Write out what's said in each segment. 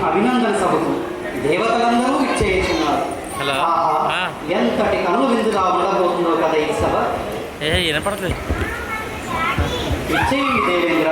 అభినందన సభకు దేవతలందరూ విచ్చేస్తున్నారు. ఎంతటి కనుల విందుగా ఉండబోతుందో కదా ఈ సభ. వినపడలేదు. విచ్చేయండి దేవేంద్ర.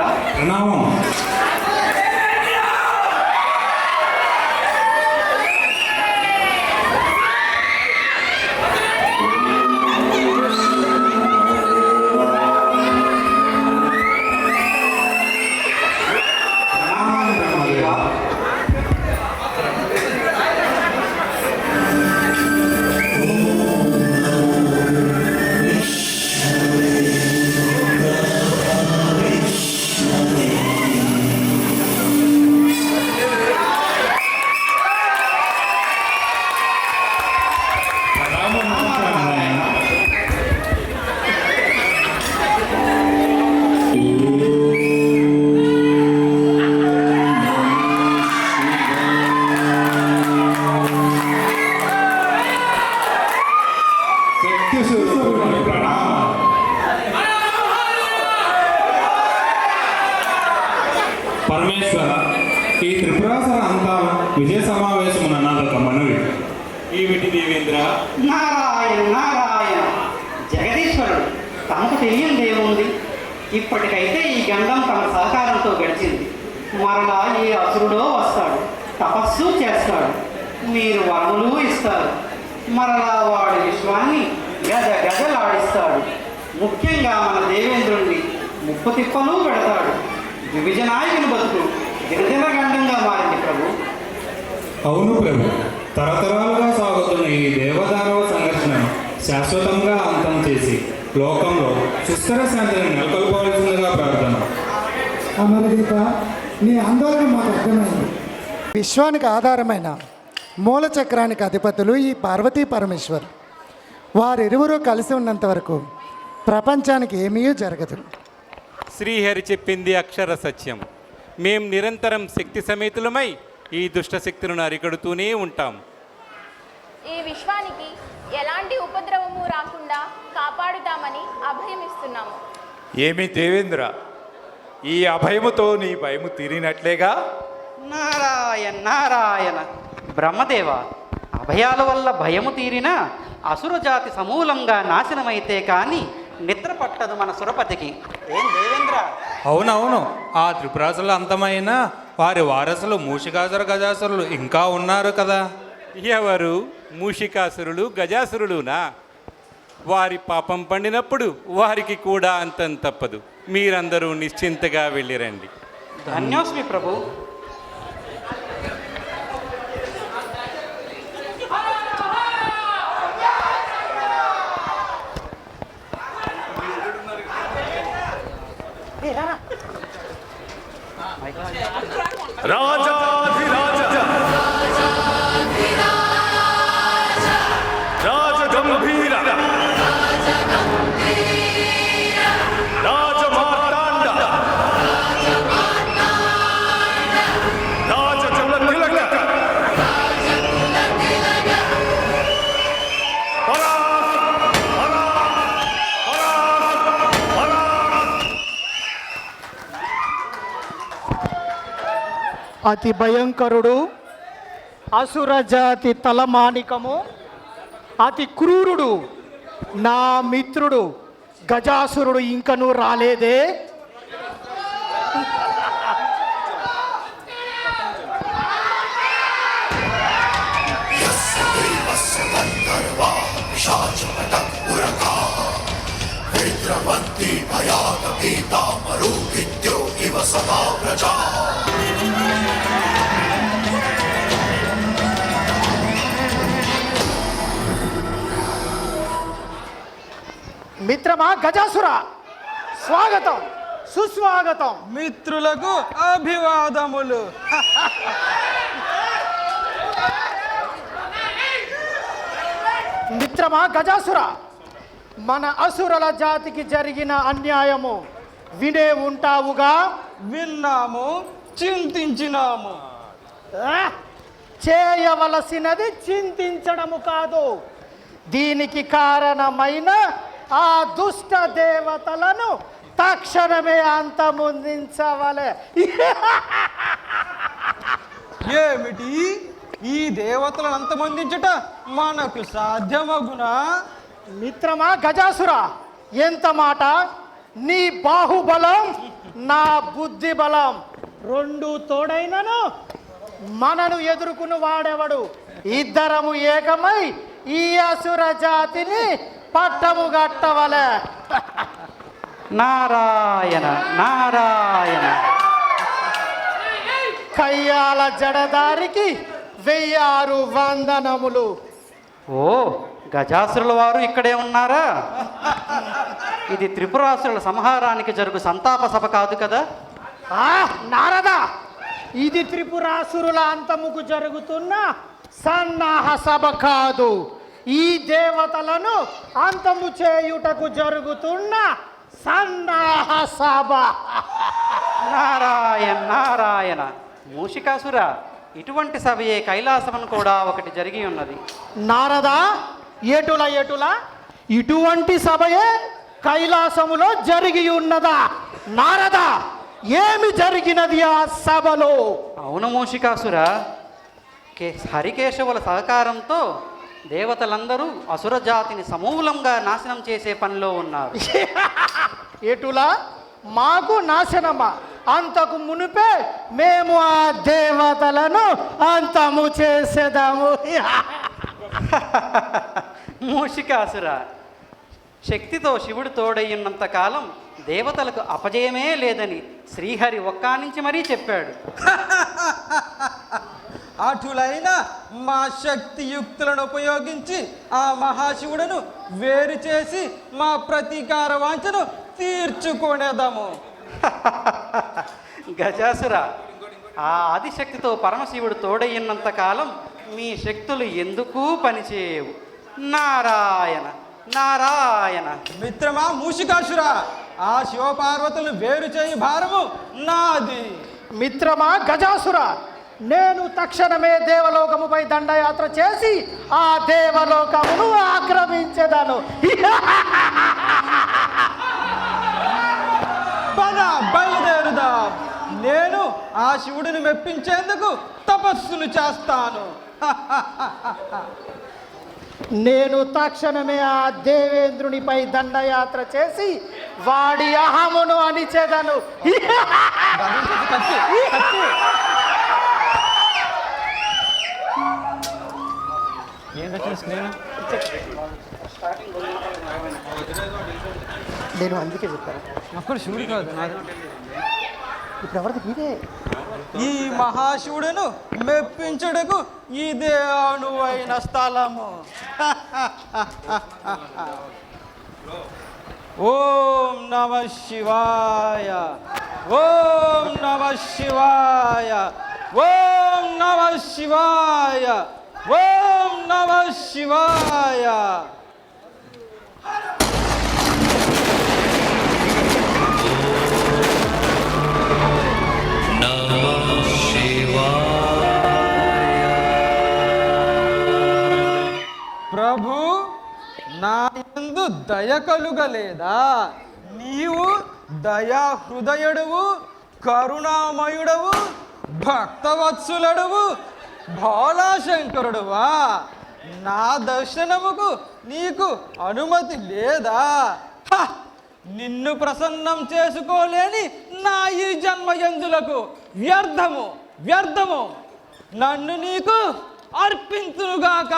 పరమేశ్వర, ఈ త్రిపురాసుర అంతా విజయ సమావేశమున నాదొక మనవి. ఏమిటి దేవేంద్ర? నారాయణ నారాయణ, జగదీశ్వరుడు తమకు తెలియదేముంది. ఇప్పటికైతే ఈ గండం తమ సహకారంతో గడిచింది. మరలా ఏ అసురుడో వస్తాడు, తపస్సు చేస్తాడు, మీరు వరములు ఇస్తారు. మరలా వాడి విశ్వాన్ని గజలాడిస్తాడు. ముఖ్యంగా మన దేవేంద్రుణ్ణి ముప్పు తిప్పలు పెడతాడు. విభజనాయకుని బతుకు గిరిజన గండంగా మారింది ప్రభు. అవును ప్రభు, తరతరాలుగా సాగుతున్న ఈ దేవదానవ సంఘర్షణను శాశ్వతంగా అంతం చేసి లోకంలో సుస్థిర శాంతిని నెలకొల్పవలసిందిగా ప్రార్థన. అమరగీత, నీ ఆందోళన మాకు అర్థమైంది. విశ్వానికి ఆధారమైన మూల చక్రానికి అధిపతులు ఈ పార్వతీ పరమేశ్వర్. వారిరువురు కలిసి ఉన్నంత వరకు ప్రపంచానికి ఏమీ జరగదు. శ్రీహరి చెప్పింది అక్షర సత్యం. మేం నిరంతరం శక్తి సమేతులమై ఈ దుష్ట శక్తులను అరికడుతూనే ఉంటాం. ఈ విశ్వానికి ఎలాంటి ఉపద్రవము రాకుండా కాపాడుతామని అభయమిస్తున్నాము. ఏమి దేవేంద్ర, ఈ అభయముతో నీ భయము తీరినట్లేగా? నారాయణ నారాయణ, బ్రహ్మదేవ, అభయాల వల్ల భయము తీరినా అసుర జాతి సమూలంగా నాశనమైతే కానీ నిద్ర పట్టదు మన సురపతికి. ఏం దేవేంద్ర? అవునవును, ఆ త్రిపురాసుల అంతమైన వారి వారసులు మూషికాసుర గజాసురులు ఇంకా ఉన్నారు కదా. ఎవరు? మూషికాసురులు గజాసురులునా? వారి పాపం పండినప్పుడు వారికి కూడా అంతం తప్పదు. మీరందరూ నిశ్చింతగా వెళ్ళిరండి. ధన్యోస్మి ప్రభు. రాజాధిరాజ రాజగంభీర రాజమార్తాండ రాజకుల తిలక అతి భయంకరుడు, అసురజాతి తలమానికము, అతి క్రూరుడు నా మిత్రుడు గజాసురుడు ఇంకనూ రాలేదే. మిత్రమా గజాసుర, స్వాగతం సుస్వాగతం. మిత్రులకు అభివాదములు. మిత్రమా గజాసుర, మన అసురుల జాతికి జరిగిన అన్యాయము వినే ఉంటావుగా. విన్నాము, చింతించినాము. చేయవలసినది చింతించడము కాదు, దీనికి కారణమైన ఆ దుష్ట దేవతలను తక్షణమే అంతమొందించవలే. ఏమిటి ఈ దేవతలను అంతమొందించుట మనకు సాధ్యమగునా? మిత్రమా గజాసుర, ఎంత మాట! నీ బాహుబలం నా బుద్ధి బలం రెండు తోడైనను మనను ఎదుర్కొను వాడెవడు? ఇద్దరము ఏకమై ఈ అసుర జాతిని పట్టము గట్టవలే. నారాయణ నారాయణ. కయ్యాల జడదారికి 1006 వందనములు. ఓ, గజాసురుల వారు ఇక్కడే ఉన్నారా? ఇది త్రిపురాసురుల సంహారానికి జరుగు సంతాప సభ కాదు కదా? నారదా, ఇది త్రిపురాసురుల అంతముకు జరుగుతున్న సన్నాహ సభ కాదు, ఈ దేవతలను అంతము చేయుటకు జరుగుతున్న సన్నాహ సభ. నారాయణ నారాయణ. మూషికాసుర, ఇటువంటి సభయే కైలాసమని కూడా ఒకటి జరిగి ఉన్నది. నారదా, ఎటుల ఎటుల ఇటువంటి సభయే కైలాసములో జరిగి ఉన్నదా? నారదా, ఏమి జరిగినది ఆ సభలో? అవును మూషికాసుర, హరికేశవుల సహకారంతో దేవతలందరూ అసుర జాతిని సమూలంగా నాశనం చేసే పనిలో ఉన్నారు. ఎటులా? మాకు నాశనమా? అంతకు మునిపే మేము ఆ దేవతలను అంతము చేసేదాము. మూషికాసుర, శక్తితో శివుడు తోడయ్యున్నంత కాలం దేవతలకు అపజయమే లేదని శ్రీహరి ఒక్కానించి మరీ చెప్పాడు. అటులైన మా శక్తియుక్తులను ఉపయోగించి ఆ మహాశివుడును వేరు చేసి మా ప్రతీకార వాంఛను తీర్చుకునేదాము. గజాసుర, ఆ ఆదిశక్తితో పరమశివుడు తోడయ్యున్నంత కాలం మీ శక్తులు ఎందుకు పనిచేయవు. నారాయణ నారాయణ. మిత్రమా మూషికాసురా, ఆ శివపార్వతులను వేరు చేయి భారము నాది. మిత్రమా గజాసుర, నేను తక్షణమే దేవలోకముపై దండయాత్ర చేసి ఆ దేవలోకమును ఆక్రమించెదను. పద బయలుదేరుదాం. నేను ఆ శివుడిని మెప్పించేందుకు తపస్సును చేస్తాను. నేను తక్షణమే ఆ దేవేంద్రునిపై దండయాత్ర చేసి వాడి అహమును అణిచెదను. నేను అందుకే చెప్పాను, అప్పుడు శివుడు కాదు నాది. ఇప్పుడు ఎవరిది ఇదే. ఈ మహాశివుడును మెప్పించుటకు ఇదే అనువైన స్థలము. ఓం నమ శివాయ, ఓం నమ శివాయ, ఓం నమ శివాయ, ఓం నమ శివాయ. ప్రభు, నా యందు దయ కలుగలేదా? నీవు దయా హృదయుడవు, కరుణామయుడవు, భక్తవత్సలుడవు, భోళాశంకరుడువా? నా దర్శనముకు నీకు అనుమతి లేదా? హ! నిన్ను ప్రసన్నం చేసుకోలేని నా ఈ జన్మయందులకు వ్యర్థము వ్యర్థము. నన్ను నీకు అర్పించునుగాక.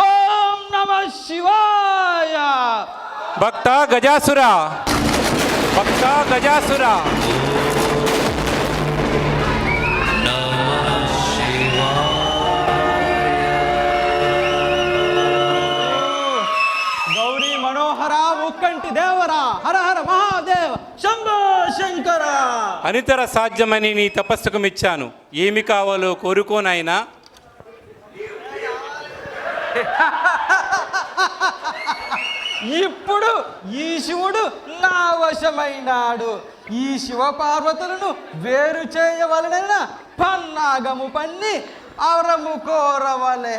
ఓం నమ శివాయ. భక్త గజాసుర, భక్త గజాసుర, గౌరీ మనోహర, ముక్కంటి దేవరా, హర హర మహాదేవ, శంభో శంకర. అనితర సాధ్యమని నీ తపస్సుకు మెచ్చాను. ఏమి కావాలో కోరుకోనాయనా. ఇప్పుడు ఈ శివుడు నా వశమైనాడు. ఈ శివ పార్వతులను వేరు చేయవలన పన్నాగము పన్ని అవరము కోరవలే.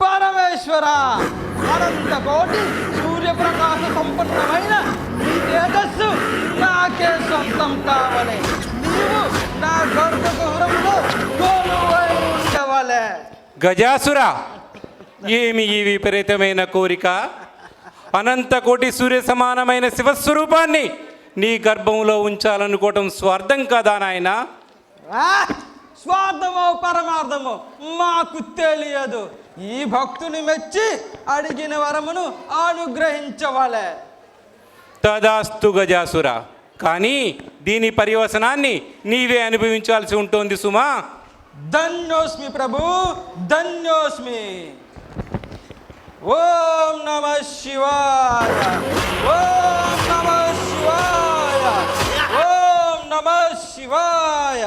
పరమేశ్వర, అనంత కోటి సూర్యప్రకాశ సంపన్నమైన నీ తేజస్సు నాకే సొంతం కావలే. నీవు నా గర్భగృహంలో కొలువై ఉండవలే. గజాసుర, ఏమి ఈ విపరీతమైన కోరిక? అనంతకోటి సూర్య సమానమైన శివస్వరూపాన్ని నీ గర్భంలో ఉంచాలనుకోవటం స్వార్థం కదా నాయనా? స్వార్థమో పరమార్థమో మాకు తెలియదు. ఈ భక్తుని మెచ్చి అడిగిన వరమును అనుగ్రహించవలే. తదాస్తు గజాసుర, కానీ దీని పర్యవసనాన్ని నీవే అనుభవించాల్సి ఉంటుంది సుమా. ధన్యోస్మి ప్రభు, ధన్యోస్మి. ఓం నమ శివాయ, ఓం నమ శివాయ, ఓం నమ శివాయ.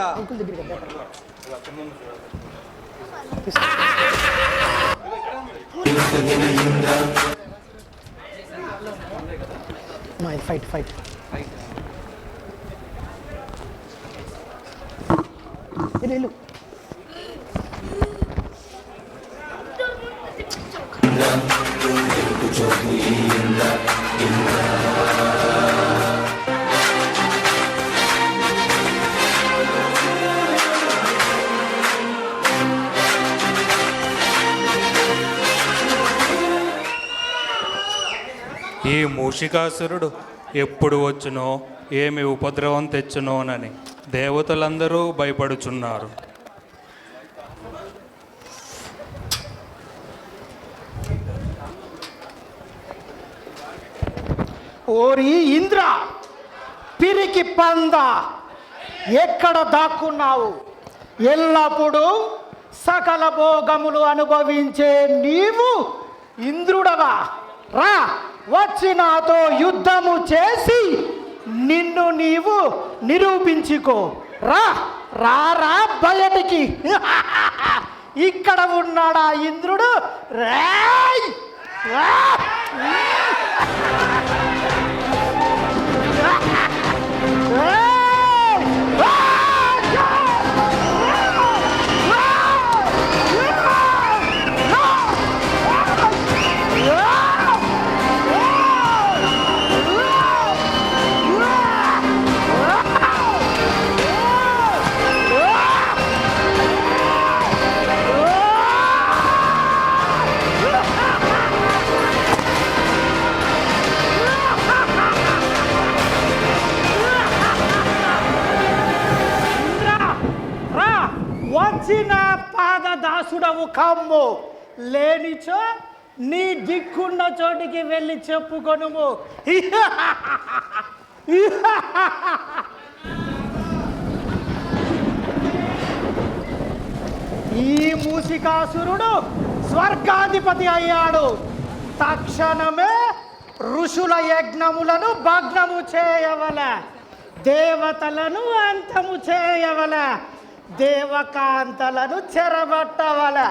ఫైట్ ఫైట్ వెళ్ళు. ఈ మూషికాసురుడు ఎప్పుడు వచ్చునో, ఏమి ఉపద్రవం తెచ్చునోనని దేవతలందరూ భయపడుచున్నారు. ఓరి ఇంద్ర, పిరికి పంద, ఎక్కడ దాక్కున్నావు? ఎల్లప్పుడూ సకల భోగములు అనుభవించే నీవు ఇంద్రుడవా? రా, వచ్చి నాతో యుద్ధము చేసి నిన్ను నీవు నిరూపించుకో. రా రా రా బయటికి. ఇక్కడ ఉన్నాడా ఇంద్రుడు? రాయ్ రా. వచ్చిన పాదదాసుడవు కమ్ము, లేనిచో నీ దిక్కున్న చోటికి వెళ్ళి చెప్పుకొనుము. ఈ మూషికాసురుడు స్వర్గాధిపతి అయ్యాడు. తక్షణమే ఋషుల యజ్ఞములను భగ్నము చేయవలె, దేవతలను అంతము చేయవలె, దేవకాంతలను చెరబట్టవలె.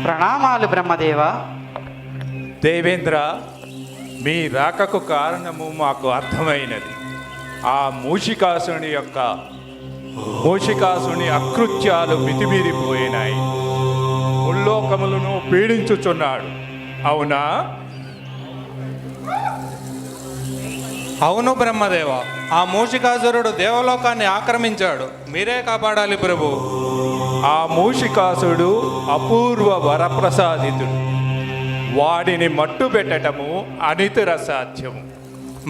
ప్రణామాలు బ్రహ్మదేవ. దేవేంద్ర, మీ రాకకు కారణము మాకు అర్థమైనది. ఆ మూషికాసుని అకృత్యాలు మితిమీరిపోయినాయి. ముల్లోకములను పీడించుచున్నాడు. అవునా? అవును బ్రహ్మదేవ, ఆ మూషికాసురుడు దేవలోకాన్ని ఆక్రమించాడు. మీరే కాపాడాలి ప్రభు. ఆ మూషికాసుడు అపూర్వ వరప్రసాదితుడు. వాడిని మట్టు పెట్టటము అనితర సాధ్యము.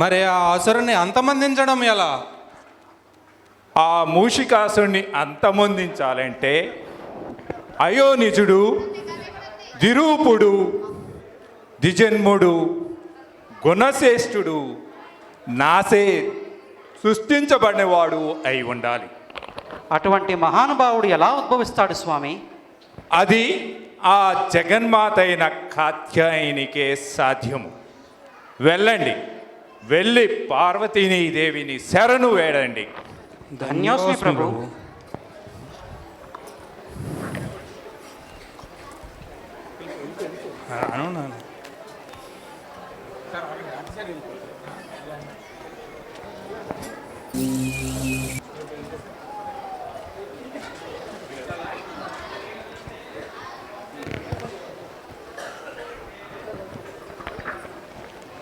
మరి ఆ అసురుని అంతమందించడం ఎలా? ఆ మూషికాసుని అంతమొందించాలంటే అయోనిజుడు, దిరూపుడు, ద్విజన్ముడు, గుణశ్రేష్ఠుడు, నాసే సృష్టించబడినవాడు అయి ఉండాలి. అటువంటి మహానుభావుడు ఎలా ఉద్భవిస్తాడు స్వామి? అది ఆ జగన్మాత అయిన కాత్యాయనికే సాధ్యము. వెళ్ళండి, వెళ్ళి పార్వతీని దేవిని శరణు వేడండి. ధన్యోస్మి ప్రభు.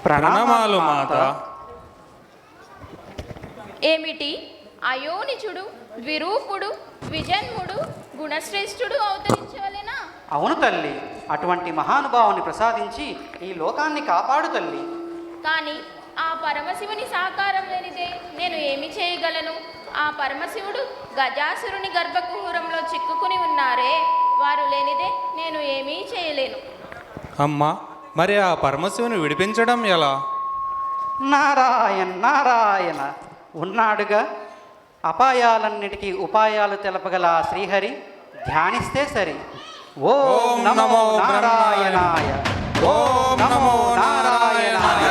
ప్రణామాలు మాత. ఏమిటి అయోనిజుడు, ద్విరూపుడు, ద్విజన్ముడు, గుణశ్రేష్ఠుడు అవతరించవలెనా? అవును తల్లి, అటువంటి మహానుభావుని ప్రసాదించి ఈ లోకాన్ని కాపాడు తల్లి. కానీ ఆ పరమశివుని సహకారం లేనిదే నేను ఏమి చేయగలను? ఆ పరమశివుడు గజాసురుని గర్భకుహూరంలో చిక్కుకుని ఉన్నారే, వారు లేనిదే నేను ఏమీ చేయలేను. అమ్మా, మరి ఆ పరమశివుని విడిపించడం ఎలా? నారాయణ నారాయణ ఉన్నాడుగా. అపాయాలన్నిటికీ ఉపాయాలు తెలపగల ఆ శ్రీహరి ధ్యానిస్తే సరి. ఓం నమో నారాయణాయ, ఓం నమో నారాయణాయ.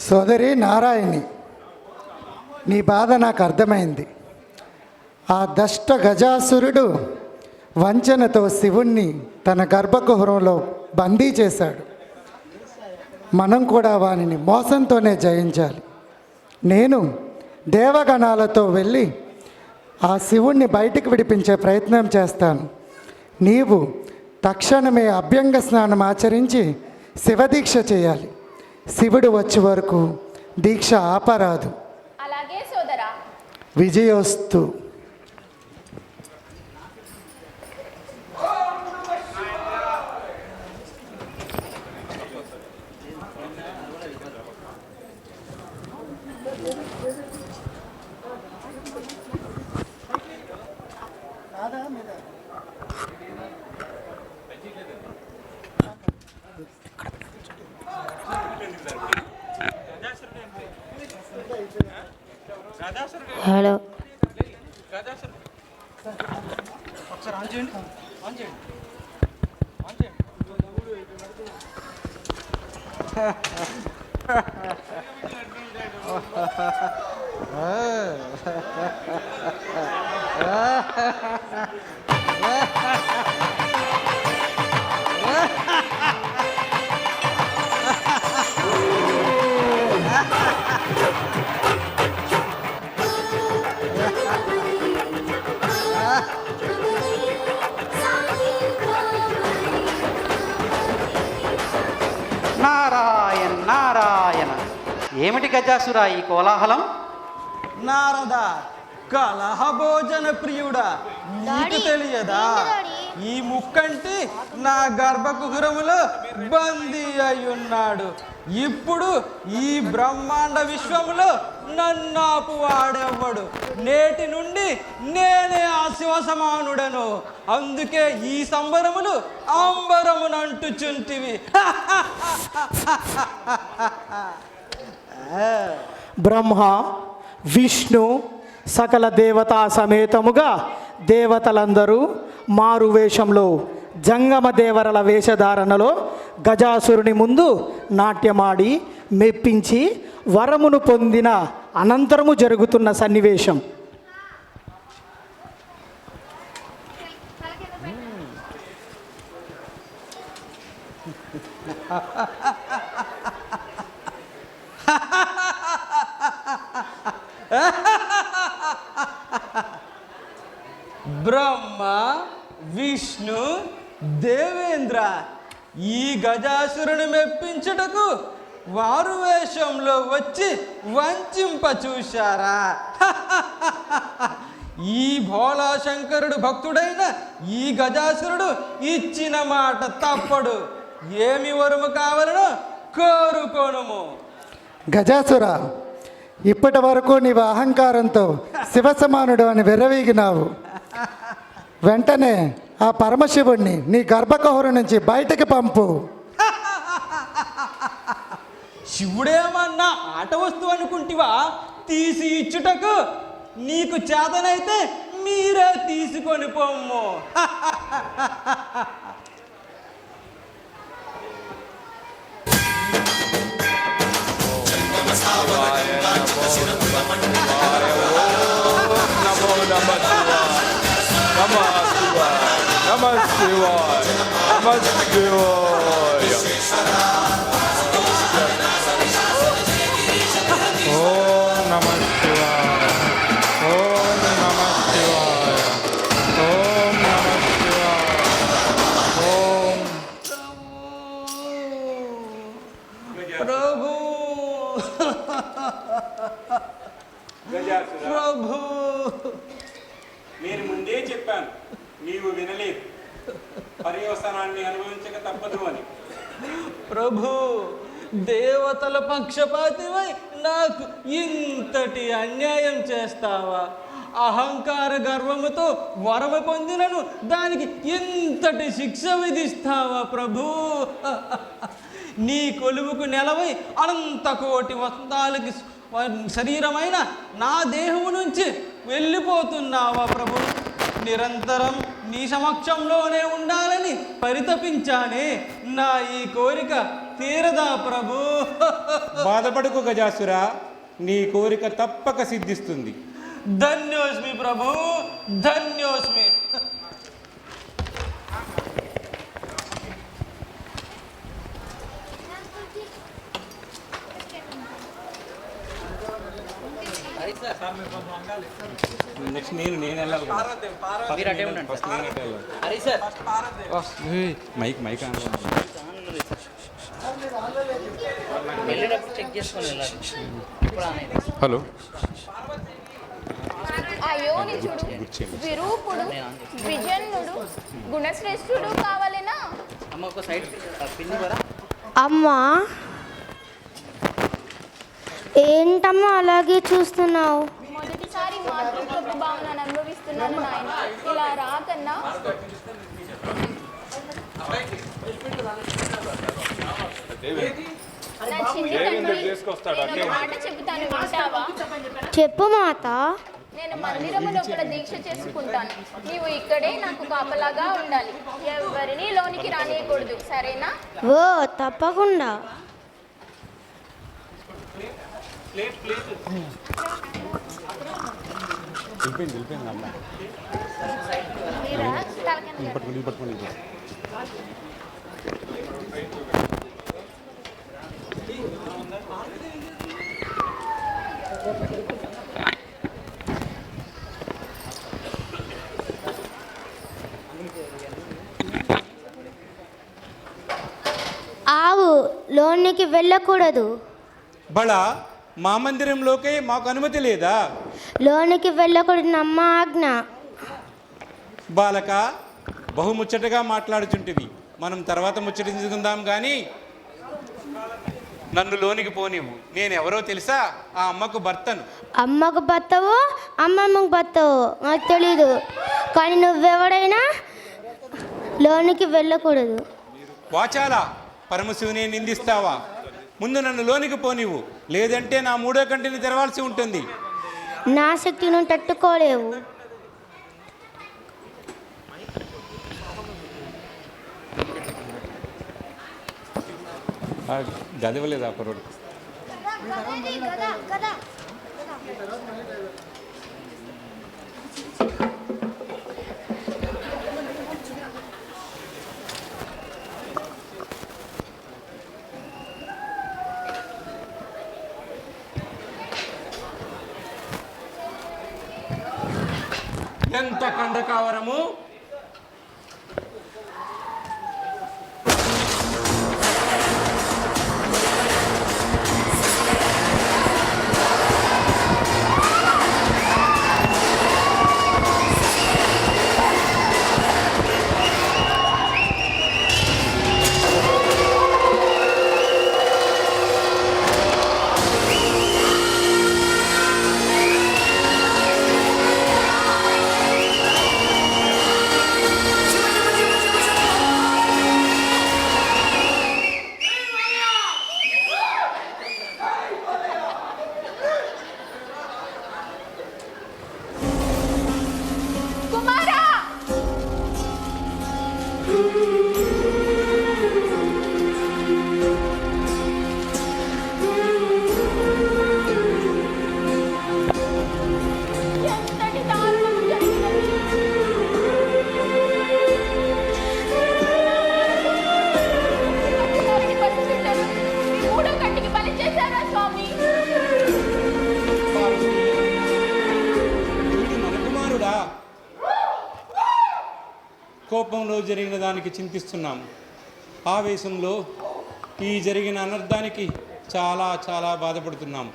సోదరి నారాయణి, నీ బాధ నాకు అర్థమైంది. ఆ దష్ట గజాసురుడు వంచనతో శివుణ్ణి తన గర్భకుహరంలో బందీ చేశాడు. మనం కూడా వానిని మోసంతోనే జయించాలి. నేను దేవగణాలతో వెళ్ళి ఆ శివుణ్ణి బయటికి విడిపించే ప్రయత్నం చేస్తాను. నీవు తక్షణమే అభ్యంగ స్నానం ఆచరించి శివదీక్ష చేయాలి. శివుడు వచ్చే వరకు దీక్ష ఆపరాదు. అలాగే సోదరా. విజయోస్తు. హలో, నారాయణ నారాయణ. ఏమిటి గజాసురా ఈ కోలాహలం? నారద, కలహ భోజన ప్రియుడా, నీకు తెలియదా? ఈ ముక్కంటి నా గర్భకుహరములో బందీ అయ్యున్నాడు. ఇప్పుడు ఈ బ్రహ్మాండ విశ్వములో నన్నాపు వాడెవ్వడు. నేటి నుండి నేనే ఆ శివ సమానుడను. అందుకే ఈ సంబరములు అంబరమునంటుచుంటివి. బ్రహ్మ, విష్ణు, సకల దేవతా సమేతముగా దేవతలందరూ మారు వేషంలో జంగమ దేవరల వేషధారణలో గజాసురుని ముందు నాట్యమాడి మెప్పించి వరమును పొందిన అనంతరము జరుగుతున్న సన్నివేశం. బ్రహ్మ, విష్ణు, దేవేంద్ర ఈ గజాసురుని మెప్పించుటకు వారు వేషంలో వచ్చి వంచింప చూశారా? ఈ భోళాశంకరుడు భక్తుడైన ఈ గజాసురుడు ఇచ్చిన మాట తప్పడు. ఏమి వరము కావాలనో కోరుకోనుము. గజాసుర, ఇప్పటి వరకు నీవు అహంకారంతో శివసమానుడు అని విర్రవీగినావు. వెంటనే ఆ పరమశివుణ్ణి నీ గర్భకుహరం నుంచి బయటకు పంపు. శివుడేమన్నా ఆట వస్తువు అనుకుంటివా? తీసి ఇచ్చుటకు నీకు చేతనైతే మీరే తీసుకొని పొమ్ము. ఓం నమః శివాయ. ఓం నమః శివాయ. ఓం నమః శివాయ. ఓం ప్రభు ప్రభు నేను ముందే చెప్పాను, నీవు వినలేదు. పర్యవసానాన్ని అనుభవించక తప్పదు అని. ప్రభు, దేవతల పక్షపాతివై నాకు ఇంతటి అన్యాయం చేస్తావా? అహంకార గర్వముతో వరము పొందినను దానికి ఇంతటి శిక్ష విధిస్తావా ప్రభు? నీ కొలువుకు నెలవై అనంత కోటి వస్తాలకి శరీరమైన నా దేహము నుంచి వెళ్ళిపోతున్నావా ప్రభు? నిరంతరం నీ సమక్షంలోనే ఉండాలని పరితపించానే. నా ఈ కోరిక తీరదా ప్రభు? బాధపడుకు గజాసురా, నీ కోరిక తప్పక సిద్ధిస్తుంది. ధన్యోస్మి ప్రభు, ధన్యోస్మి. నెక్స్ట్ నేను వెళ్ళాలి కదా. ఫస్ట్ నేను అటే వెళ్ళాలి. Mic mic hello. అయోనిజుడు, విరూపుడు, ద్విజన్నుడు, గుణశ్రేష్ఠుడు కావాలేనా? అమ్మా, ఏంటమ్మా అలాగే చూస్తున్నావు? మొదటిసారి మాతృత్వ భావనను అనుభవిస్తున్నాను నాయన. ఇలా రాకన్నా. నా చిన్ని తండ్రి, నేను ఒక మాట చెబుతాను, వింటావా? చెప్పు మాత. నేను మందిరములో ఒకడ దీక్ష చేసుకుంటాను. నీవు ఇక్కడే నాకు కాపలాగా ఉండాలి. ఎవరిని లోనికి రానియకూడదు, సరేనా? ఓ, తప్పకుండా. ఆవు, లోనికి వెళ్ళకూడదు. బళ, మా మందిరంలోకే మాకు అనుమతి లేదా? లోనికి వెళ్ళకూడదు, అమ్మ ఆజ్ఞ. బాలక, బహుముచ్చటగా మాట్లాడుచుంటివి. మనం తర్వాత ముచ్చటించుకుందాం కానీ నన్ను లోనికి పోనివ్వు. నేను ఎవరో తెలుసా? ఆ అమ్మకు భర్తను. అమ్మకు భర్తవో అమ్మమ్మకు భర్తవో నాకు తెలీదు, కానీ నువ్వెవడైనా లోనికి వెళ్ళకూడదు. వాచాలా, పరమశివుని నిందిస్తావా? ముందు నన్ను లోనికి పోనివ్వు, లేదంటే నా మూడో కంటిని తెరవాల్సి ఉంటుంది. నా శక్తిని తట్టుకోలేవు. గదవలేదా పరోడు? ఎంత కండకావరము! కోపంలో జరిగిన దానికి చింతిస్తున్నాం. ఆవేశంలో ఈ జరిగిన అనర్థానికి చాలా చాలా బాధపడుతున్నాం.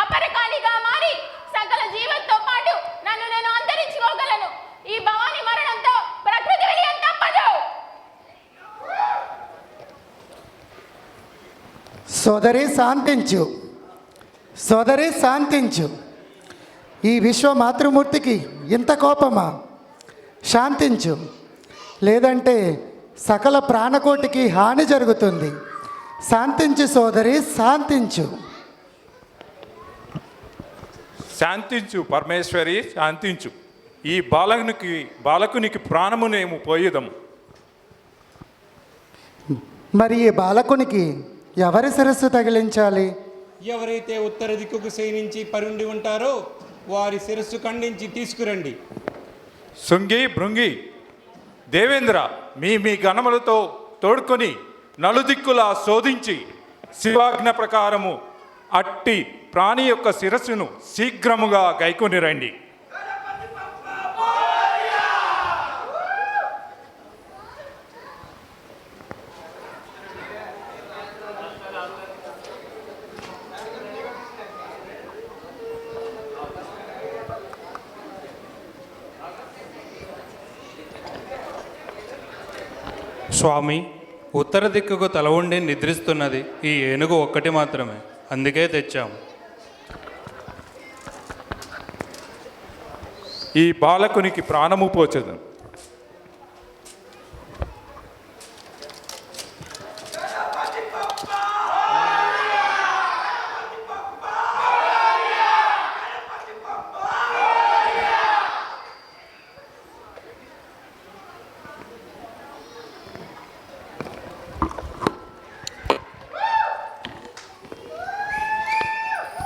అపరకాలిగా మారి సకల జీవంతో పాటు నన్ను నేను అంతరించుకోగలను. ఈ భవాని మరణంతో ప్రకృతి విలయం తప్పదు. సోదరి శాంతించు, సోదరి శాంతించు. ఈ విశ్వ మాతృమూర్తికి ఇంత కోపమా? శాంతించు, లేదంటే సకల ప్రాణకోటికి హాని జరుగుతుంది. శాంతించు సోదరి, శాంతించు. శాంతించు పరమేశ్వరి, శాంతించు. ఈ బాలకునికి ప్రాణమునేము పోయేదము. మరి ఈ బాలకునికి ఎవరి శిరస్సు తగిలించాలి? ఎవరైతే ఉత్తర దిక్కుకు శయనించి పరుండి ఉంటారో వారి శిరస్సు ఖండించి తీసుకురండి. శృంగి భృంగి దేవేంద్ర, మీ గణములతో తోడుకొని నలుదిక్కులా శోధించి శివాజ్ఞ ప్రకారము అట్టి ప్రాణి యొక్క శిరస్సును శీఘ్రముగా గైకొని రండి. స్వామి, ఉత్తర దిక్కుకు తల ఉండి నిద్రిస్తున్నది ఈ ఏనుగు ఒక్కటి మాత్రమే, అందుకే తెచ్చాము. ఈ బాలకునికి ప్రాణము పోచదు.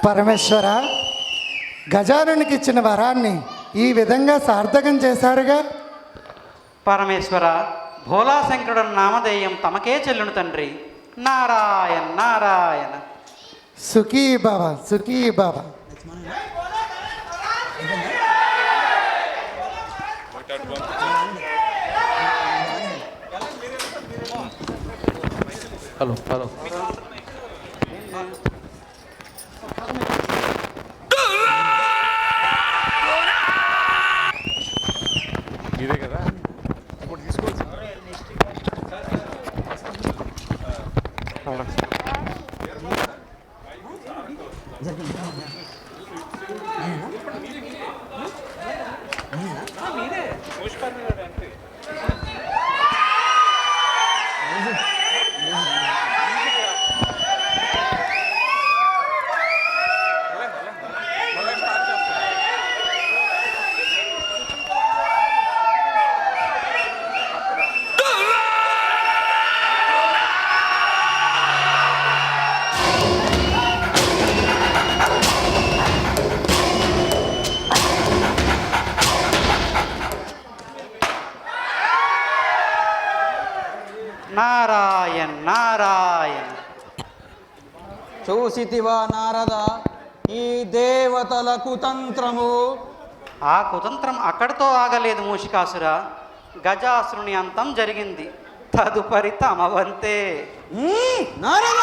పరమేశ్వర, గజానునికి ఇచ్చిన వరాన్ని ఈ విధంగా సార్థకం చేశారుగా. పరమేశ్వర, భోలాశంకరుడు నామధేయం తమకే చెల్లును తండ్రి. నారాయణ నారాయణ. సుఖీ భవ, సుఖీ భవ. హలో ఇదే కదా ఇప్పుడు తీసుకోవచ్చు. నారాయణ నారాయణ. చూసితివా నారద ఈ దేవతల కుతంత్రము? ఆ కుతంత్రం అక్కడితో ఆగలేదు మూషికాసుర. గజాసురుని అంతం జరిగింది. తదుపరి తమ వంతే. నారద!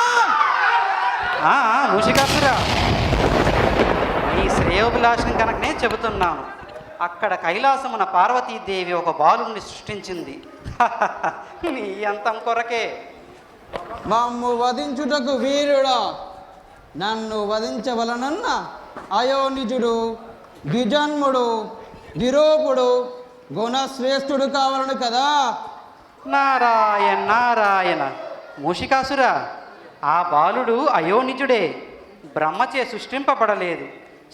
మూషికాసుర, నీ శ్రేయోభిలాషం కనుకనే చెబుతున్నాను. అక్కడ కైలాసమున పార్వతీదేవి ఒక బాలుని సృష్టించింది. నీ అంతం కొరకే. మమ్ము వధించుటకు వీరుడా? నన్ను వధించవలనన్న అయోనిజుడు, ద్విజన్ముడు, ద్విరూపుడు, గుణశ్రేష్ఠుడు కావాలను కదా. నారాయణ నారాయణ. మూషికాసుర, ఆ బాలుడు అయోనిజుడే. బ్రహ్మచే సృష్టింపబడలేదు.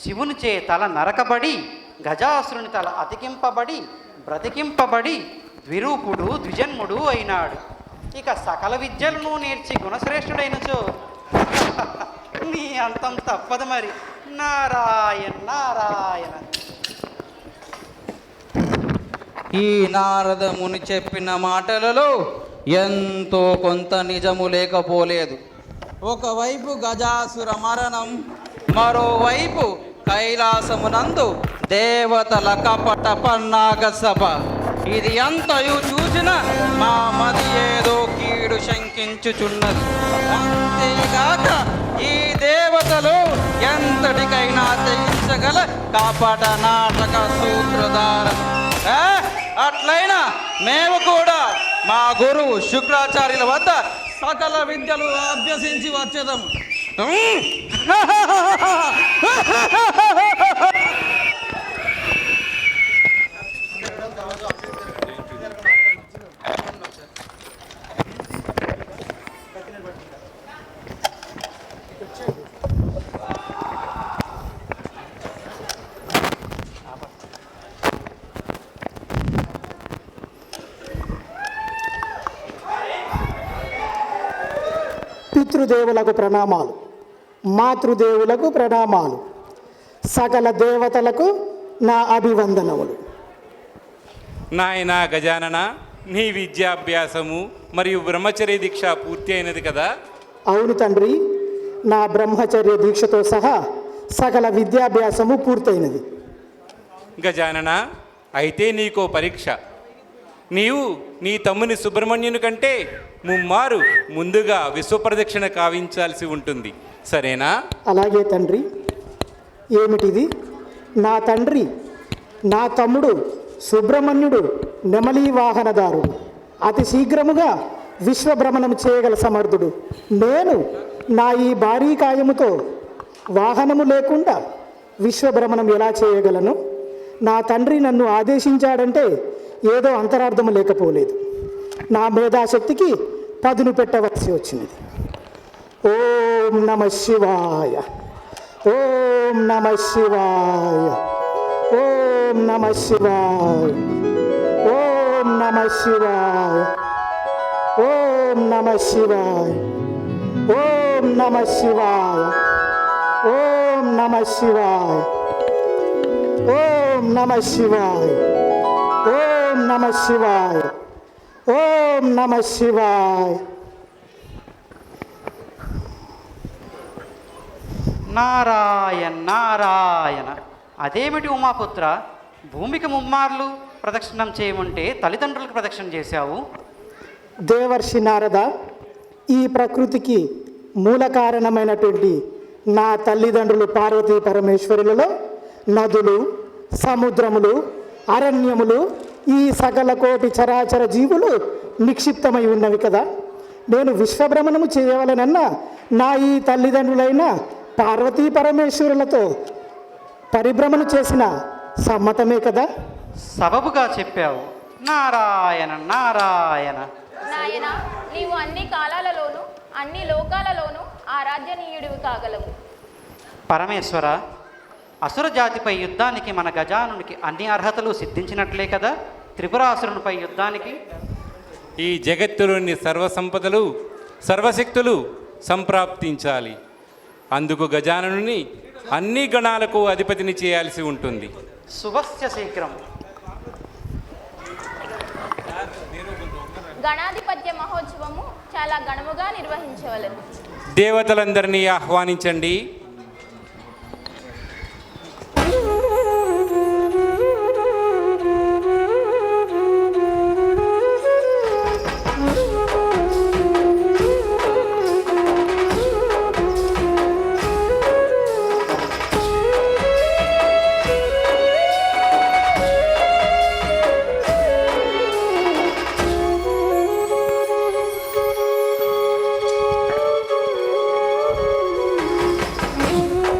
శివునిచే తల నరకబడి, గజాసురుని తల అతికింపబడి, బ్రతికింపబడి ద్విరూపుడు, ద్విజన్ముడు అయినాడు. ఇక సకల విద్యలను నేర్చి గుణశ్రేష్ఠుడైనచో నీ అంతం తప్పదు మరి. నారాయణ నారాయణ. ఈ నారద ముని చెప్పిన మాటలలో ఎంతో కొంత నిజము లేకపోలేదు. ఒకవైపు గజాసుర మరణం, మరోవైపు కైలాసమునందు దేవతల కపట పన్నాగ సభ. ఇది అంతయు చూసిన మా మది ఏదో కీడు శంకించుచున్నది. అంతేగాక ఈ దేవతలు ఎంతటికైనా తెగించగల కపట నాటక సూత్రధారం. అట్లయినా మేము కూడా మా గురువు శుక్రాచార్యుల వద్ద సకల విద్యలు అభ్యసించి వచ్చేదాము. పితృదేవులకు ప్రణామాలు, మాతృదేవులకు ప్రణామాలు, సకల దేవతలకు నా అభివందనములు. నాయనా గజానన, నీ విద్యాభ్యాసము మరియు బ్రహ్మచర్య దీక్ష పూర్తి అయినది కదా? అవును తండ్రి, నా బ్రహ్మచర్య దీక్షతో సహా సకల విద్యాభ్యాసము పూర్తయినది. గజానన, అయితే నీకో పరీక్ష. నీవు నీ తమ్ముని సుబ్రహ్మణ్యుని కంటే ముమ్మారు ముందుగా విశ్వప్రదక్షిణ కావించాల్సి ఉంటుంది, సరేనా? అలాగే తండ్రి. ఏమిటిది? నా తండ్రి, నా తమ్ముడు సుబ్రహ్మణ్యుడు నెమలి వాహనదారుడు, అతి శీఘ్రముగా విశ్వభ్రమణం చేయగల సమర్థుడు. నేను నా ఈ భారీ కాయముతో వాహనము లేకుండా విశ్వభ్రమణం ఎలా చేయగలను? నా తండ్రి నన్ను ఆదేశించాడంటే ఏదో అంతరార్థము లేకపోలేదు. నా మేధాశక్తికి పదును పెట్టవలసి వచ్చినది. ఓం నమ శివాయ, ఓం నమ శివాయ, ఓం నమ శివాయ, ఓం నమ శివాయ, ఓం నమ శివాయ, ఓం నమ శివాయ, ఓం నమ శివాయ, ఓం నమ శివాయ, ఓం నమ శివాయ, ఓం నమ శివాయ. నారాయణ నారాయణ. అదేమిటి ఉమాపుత్ర, భూమికి ముమ్మార్లు ప్రదక్షిణం చేయమంటే తల్లిదండ్రులకు ప్రదక్షిణ చేశావు? దేవర్షి నారద, ఈ ప్రకృతికి మూల కారణమైనటువంటి నా తల్లిదండ్రులు పార్వతీ పరమేశ్వరులలో నదులు, సముద్రములు, అరణ్యములు, ఈ సకల కోటి చరాచర జీవులు నిక్షిప్తమై ఉన్నవి కదా. నేను విశ్వభ్రమణము చేయవలనన్నా నా ఈ తల్లిదండ్రులైన పార్వతీ పరమేశ్వరులతో పరిభ్రమణ చేసిన సమ్మతమే కదా. సబబుగా చెప్పావు. నారాయణ నారాయణ. నాయన, నీవు అన్ని కాలాలలోనూ అన్ని లోకాలలోనూ ఆరాధ్యనీయుడివి కాగలవు. పరమేశ్వర, అసుర జాతిపై యుద్ధానికి మన గజానునికి అన్ని అర్హతలు సిద్ధించినట్లే కదా త్రిపురాసురునిపై యుద్ధానికి? ఈ జగత్తులోని సర్వసంపదలు సర్వశక్తులు సంప్రాప్తించాలి. అందుకు గజాననుని అన్ని గణాలకు అధిపతిని చేయాల్సి ఉంటుంది. శుభస్య శీఘ్రం. గణాధిపత్య మహోత్సవము చాలా ఘనముగా నిర్వహించవలెను. దేవతలందరినీ ఆహ్వానించండి.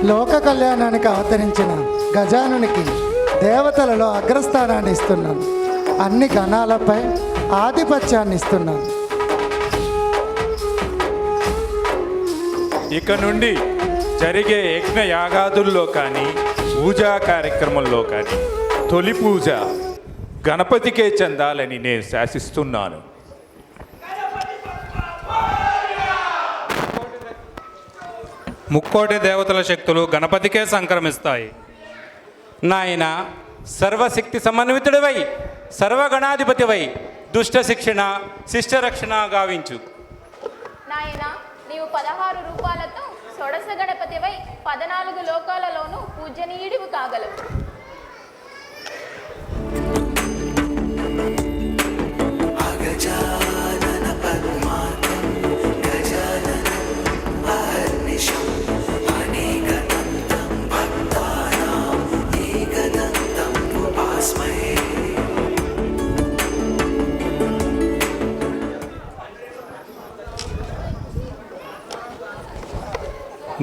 లోక కళ్యాణానికి అవతరించిన గజానునికి దేవతలలో అగ్రస్థానాన్ని ఇస్తున్నాను. అన్ని గణాలపై ఆధిపత్యాన్ని ఇస్తున్నాను. ఇక నుండి జరిగే యజ్ఞ యాగాదుల్లో కానీ పూజా కార్యక్రమంలో కానీ తొలి పూజ గణపతికే చెందాలని నేను శాసిస్తున్నాను. ముక్కోటి దేవతల శక్తులు గణపతికే సంక్రమిస్తాయి. నాయన, సర్వశక్తి సమన్వితుడివై సర్వగణాధిపతివై దుష్ట శిక్షణ శిష్ట రక్షణ గావించు. నాయన నీవు 16 రూపాలతో షోడశ గణపతివై 14 లోకాలలోనూ పూజనీయుడివి కాగలవు.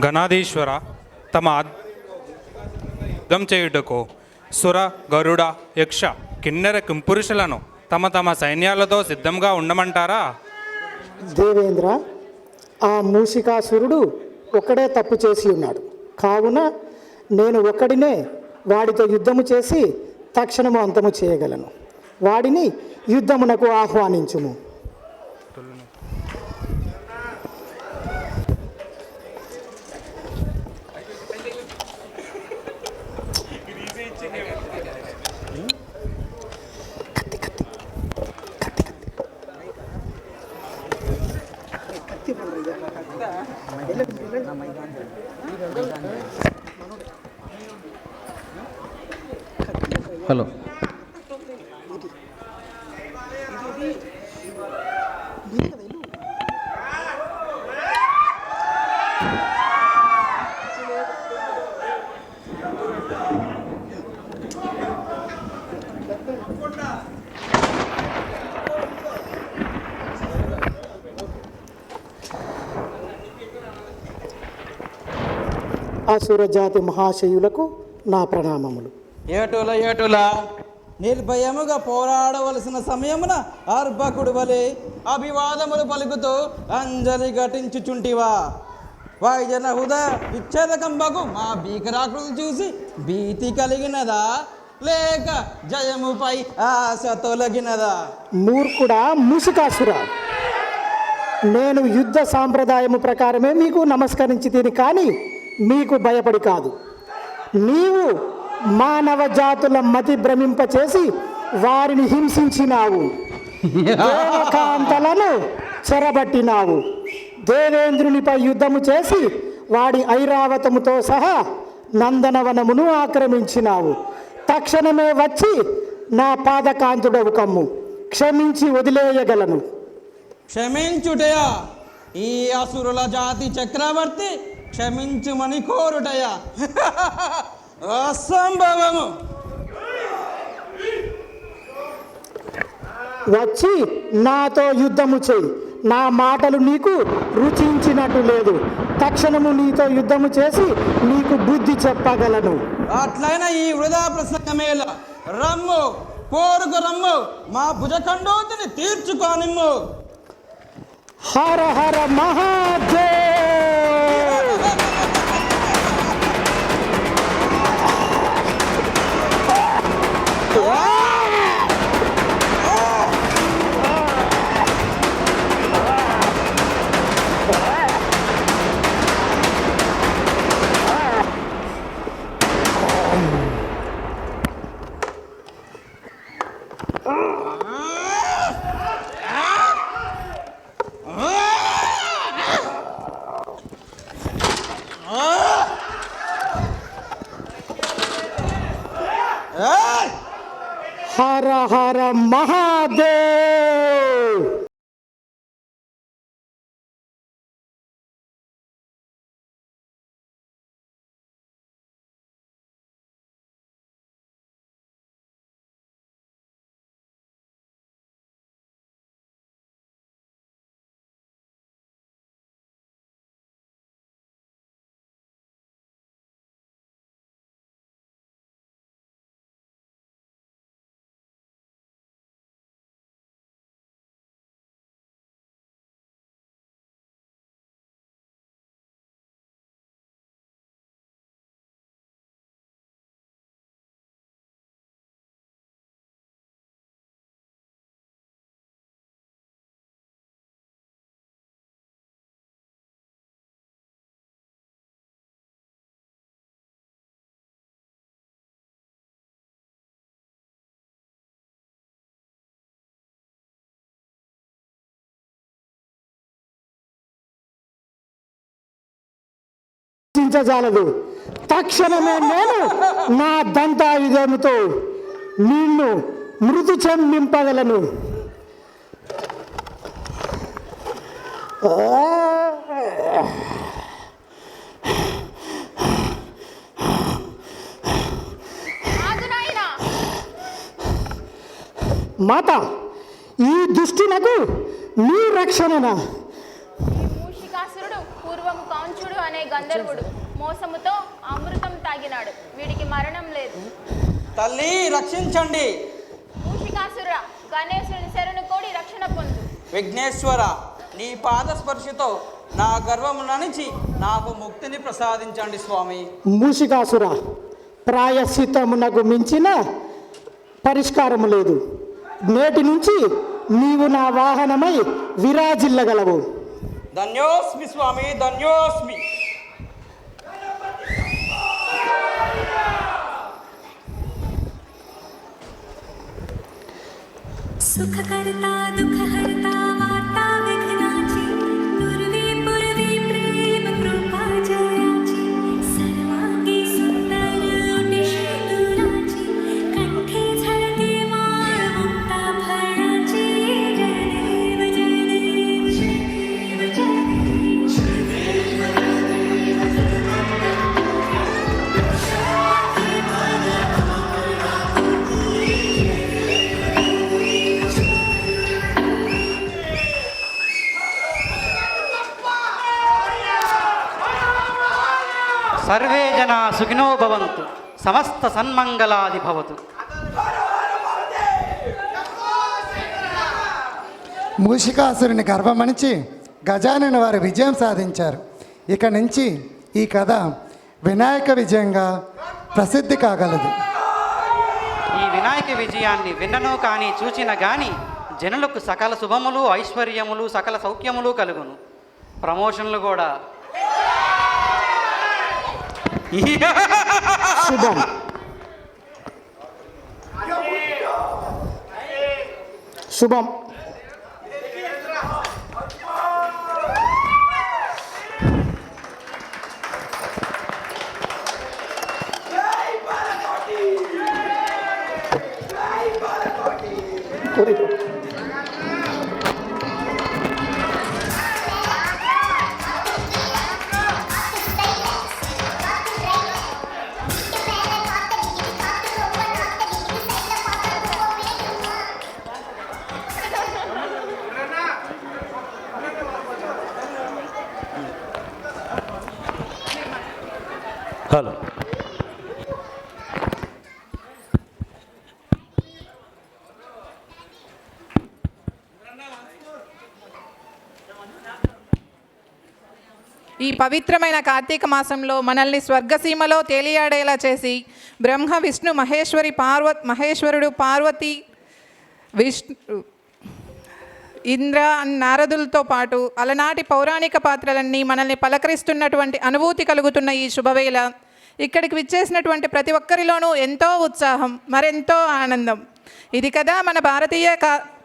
గణాధీశ్వర, తమ యుద్ధం చేయుటకు సుర గరుడ యక్ష కిన్నెర కింపురుషులను తమ తమ సైన్యాలతో సిద్ధంగా ఉండమంటారా? దేవేంద్ర, ఆ మూషికాసురుడు ఒక్కడే తప్పు చేసి ఉన్నాడు. కావున నేను ఒక్కడినే వాడితో యుద్ధము చేసి తక్షణము అంతము చేయగలను. వాడిని యుద్ధమునకు ఆహ్వానించుము. హలో, అసురజాతి మహాశయులకు నా ప్రణామములు. ఏటుల నిర్భయముగా పోరాడవలసిన సమయమున అర్భకుడు వలె అభివాదములు పలుకుతూ అంజలి ఘటించుచుంటివా? వైజన హృదయ విచ్ఛేదకంబకు మా భీకరాకృతులు చూసి భీతి కలిగినదా, లేక జయముపై ఆశ తొలగినదా? మూర్ఖుడా మూషికాసురా, నేను యుద్ధ సాంప్రదాయము ప్రకారమే మీకు నమస్కరించి తిని కానీ మీకు భయపడి కాదు. నీవు మానవ జాతుల మతి భ్రమింపచేసి వారిని హింసించినావు, దేవకాంతలను చెరబట్టినావు, దేవేంద్రునిపై యుద్ధము చేసి వాడి ఐరావతముతో సహా నందనవనమును ఆక్రమించినావు. తక్షణమే వచ్చి నా పాదకాంతుడవు కమ్ము, క్షమించి వదిలేయగలను. క్షమించుటయా? ఈ అసురుల జాతి చక్రవర్తి క్షమించుమని కోరుటయా? అసంభవము. వచ్చి నాతో యుద్ధము చేయి. నా మాటలు నీకు రుచించినట్టు లేదు. తక్షణము నీతో యుద్ధము చేసి నీకు బుద్ధి చెప్పగలను. అట్లయినా ఈ వృధా ప్రసంగమేలా? రమ్ము, పోరుకు రమ్ము, మా భుజఖండోతిని తీర్చుకోనిమ్ము. హర హర మహాదేవ్. హర హర మహాదేవ్. భరించజాలదు. తక్షణమే నేను నా దంతాయుధముతో నిన్ను మృదు చెమ్మింపగలను. మాత, ఈ దుష్టునకు నీ రక్షణనా? మూషికాసురుడు పూర్వము కౌంచుడు అనే గంధర్వుడు మోసముతో అమృతం తాగినాడు. వీడికి మరణం లేదు. తల్లి రక్షించండి. మూషికాసుర, గణేశుని శరణు కోడి రక్షణ పొందు. విఘ్నేశ్వర, నీ పాద స్పర్శతో నా గర్వము నణిచి నాకు ముక్తిని ప్రసాదించండి స్వామి. మూషికాసుర, ప్రాయశ్చిత్తమునకు మించిన పరిష్కారము లేదు. నేటి నుంచి నీవు నా వాహనమై విరాజిల్లగలవు. ధన్యోస్మి స్వామి, ధన్యోస్మి. सुखकर्ता दुःखहर्ता वार्ता विघ्नाची पूर्वी पूर्वी प्रेम कृपा जयाची सर्वांगी सुंदर उटिशेतुराची कंठे झळके माळ मुक्ता फळाची जयदेव जयदेव जयदेव సర్వే జనా సుఖినో భవంతు, సమస్త సన్మంగళాది భవతు. మూషికాసురుని గర్వమణిచి గజానన వారు విజయం సాధించారు. ఇక నుంచి ఈ కథ వినాయక విజయంగా ప్రసిద్ధి కాగలదు. ఈ వినాయక విజయాన్ని విన్నను కానీ చూచిన గాని జనులకు సకల శుభములు, ఐశ్వర్యములు, సకల సౌఖ్యములు కలుగును. ప్రమోషన్లు కూడా. శుభం. శుభం. హలో. ఈ పవిత్రమైన కార్తీక మాసంలో మనల్ని స్వర్గసీమలో తేలియాడేలా చేసి బ్రహ్మ విష్ణు మహేశ్వరుడు పార్వతి విష్ణు ఇంద్ర నారదులతో పాటు అలనాటి పౌరాణిక పాత్రలన్నీ మనల్ని పలకరిస్తున్నటువంటి అనుభూతి కలుగుతున్న ఈ శుభవేళ ఇక్కడికి విచ్చేసినటువంటి ప్రతి ఒక్కరిలోనూ ఎంతో ఉత్సాహం, మరెంతో ఆనందం. ఇది కదా మన భారతీయ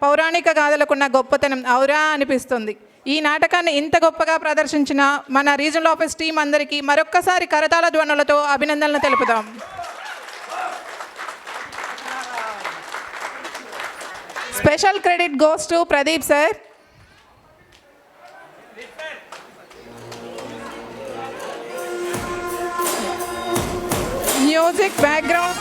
పౌరాణిక గాథలకున్న గొప్పతనం ఔరా అనిపిస్తుంది. ఈ నాటకాన్ని ఇంత గొప్పగా ప్రదర్శించిన మన రీజనల్ ఆఫీస్ టీం అందరికీ మరొక్కసారి కరతాళ ధ్వనులతో అభినందనలు తెలుపుదాం. Special credit goes to Pradeep sir. Music background.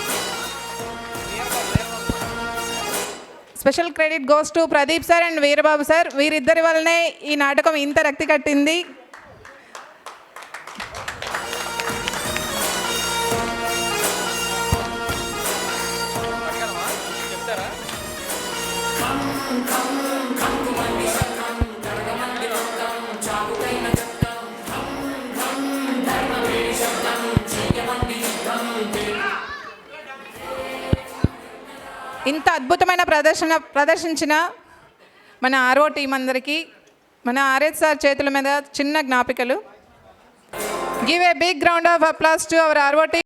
Special credit goes to Pradeep sir and Veerababu sir. వీరిద్దరి వల్లనే ఈ నాటకం ఇంత రక్తి కట్టింది. ఇంత అద్భుతమైన ప్రదర్శించిన మన ఆర్ఓ టీం అందరికీ మన ఆర్ఎస్ సార్ చేతుల మీద చిన్న జ్ఞాపికలు. Give a big round of applause to our RO team.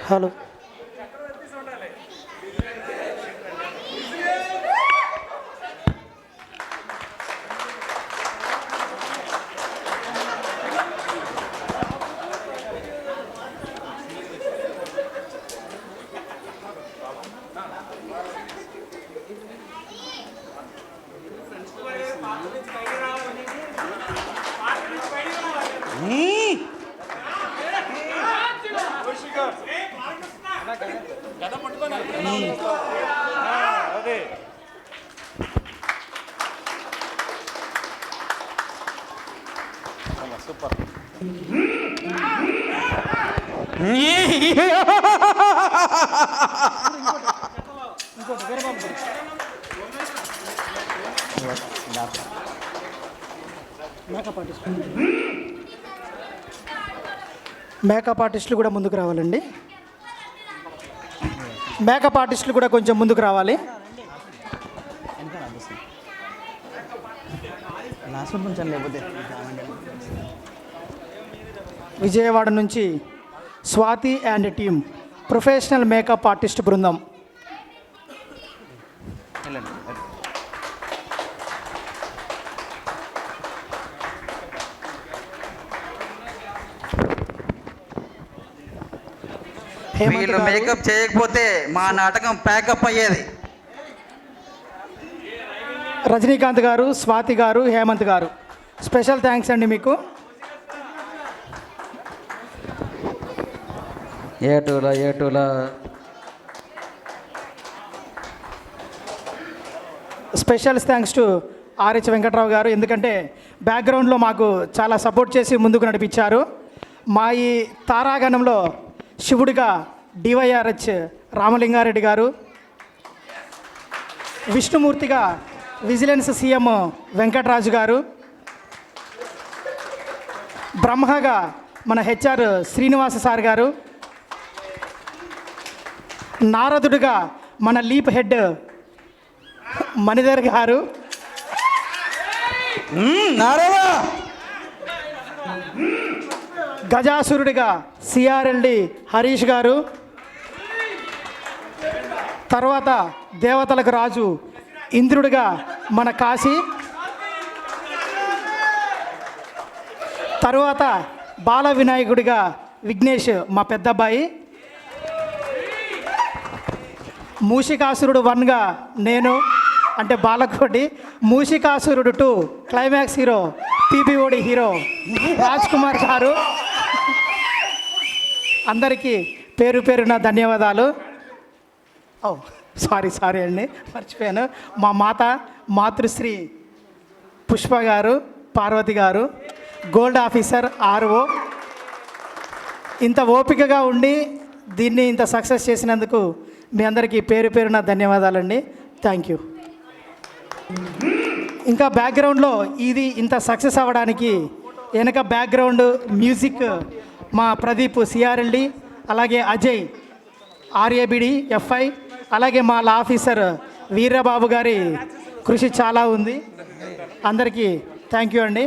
Hello makeup ఆర్టిస్టులు కూడా ముందుకు రావాలండి. మేకప్ ఆర్టిస్టులు కూడా కొంచెం ముందుకు రావాలి. విజయవాడ నుంచి Swathi and team professional makeup artist బృందం. వీళ్ళు మేకప్ చేయకపోతే మా నాటకం ప్యాకప్ అయ్యేది. రజనీకాంత్ గారు, స్వాతి గారు, హేమంత్ గారు, స్పెషల్ థ్యాంక్స్ అండి మీకు. ఏటూలా special thanks to RH Venkatrao garu, ఎందుకంటే బ్యాక్గ్రౌండ్లో మాకు చాలా సపోర్ట్ చేసి ముందుకు నడిపించారు. మా ఈ తారాగణంలో శివుడిగా డివైఆర్హెచ్ రామలింగారెడ్డి గారు, విష్ణుమూర్తిగా విజిలెన్స్ సీఎం వెంకటరాజు గారు, బ్రహ్మగా మన హెచ్ఆర్ శ్రీనివాస సార్ గారు, నారదుడిగా మన లీప్ హెడ్ మణిధర్ గారు, గజాసురుడిగా సిఆర్ఎల్డి హరీష్ గారు, తర్వాత దేవతలకు రాజు ఇంద్రుడిగా మన కాశీ, తరువాత బాల వినాయకుడిగా విఘ్నేష్ మా పెద్దబ్బాయి, మూషికాసురుడు 1గా నేను అంటే బాలకోటి, మూషికాసురుడు 2 క్లైమాక్స్ హీరో పీబీఓడి హీరో రాజ్ కుమార్ గారు. అందరికీ పేరు పేరున ధన్యవాదాలు. సారీ అండి, మర్చిపోయాను. మా మాతృశ్రీ పుష్ప గారు, పార్వతి గారు, గోల్డ్ ఆఫీసర్ ఆర్ఓ, ఇంత ఓపికగా ఉండి దీన్ని ఇంత సక్సెస్ చేసినందుకు మీ అందరికీ పేరు పేరున ధన్యవాదాలండి. Thank you. ఇంకా బ్యాక్గ్రౌండ్లో ఇది ఇంత సక్సెస్ అవ్వడానికి వెనక బ్యాక్గ్రౌండ్ మ్యూజిక్ మా ప్రదీప్ సిఆర్ఎల్డి, అలాగే అజయ్ ఆర్ఏబిడి ఎఫ్ఐ, అలాగే మా లా ఆఫీసర్ వీరబాబు గారి కృషి చాలా ఉంది. అందరికీ థ్యాంక్ యూ అండి.